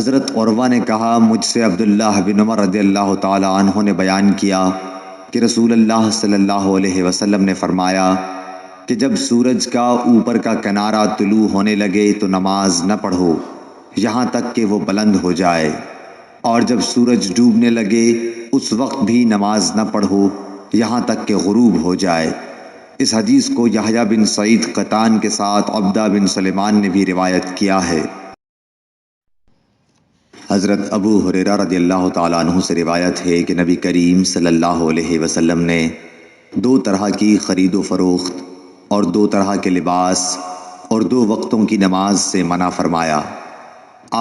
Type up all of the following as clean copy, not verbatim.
حضرت عروہ نے کہا، مجھ سے عبداللہ بن عمر رضی اللہ تعالی عنہ نے بیان کیا کہ رسول اللہ صلی اللہ علیہ وسلم نے فرمایا کہ جب سورج کا اوپر کا کنارہ طلوع ہونے لگے تو نماز نہ پڑھو یہاں تک کہ وہ بلند ہو جائے، اور جب سورج ڈوبنے لگے اس وقت بھی نماز نہ پڑھو یہاں تک کہ غروب ہو جائے۔ اس حدیث کو یحییٰ بن سعید قطان کے ساتھ عبدہ بن سلیمان نے بھی روایت کیا ہے۔ حضرت ابو ہریرہ رضی اللہ تعالیٰ عنہ سے روایت ہے کہ نبی کریم صلی اللہ علیہ وسلم نے 2 طرح کی خرید و فروخت اور 2 طرح کے لباس اور 2 وقتوں کی نماز سے منع فرمایا۔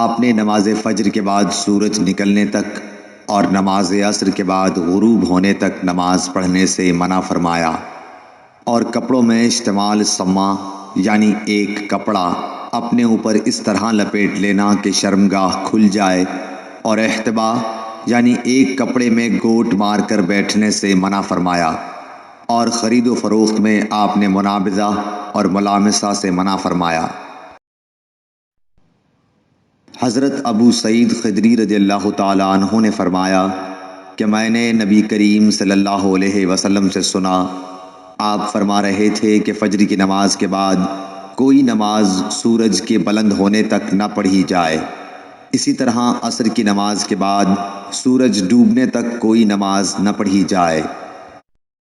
آپ نے نماز فجر کے بعد سورج نکلنے تک اور نماز عصر کے بعد غروب ہونے تک نماز پڑھنے سے منع فرمایا، اور کپڑوں میں اشتمال سما یعنی ایک کپڑا اپنے اوپر اس طرح لپیٹ لینا کہ شرمگاہ کھل جائے، اور احتبا یعنی ایک کپڑے میں گوٹ مار کر بیٹھنے سے منع فرمایا، اور خرید و فروخت میں آپ نے منابضہ اور ملامسہ سے منع فرمایا۔ حضرت ابو سعید خدری رضی اللہ تعالی عنہ نے فرمایا کہ میں نے نبی کریم صلی اللہ علیہ وسلم سے سنا، آپ فرما رہے تھے کہ فجر کی نماز کے بعد کوئی نماز سورج کے بلند ہونے تک نہ پڑھی جائے، اسی طرح عصر کی نماز کے بعد سورج ڈوبنے تک کوئی نماز نہ پڑھی جائے۔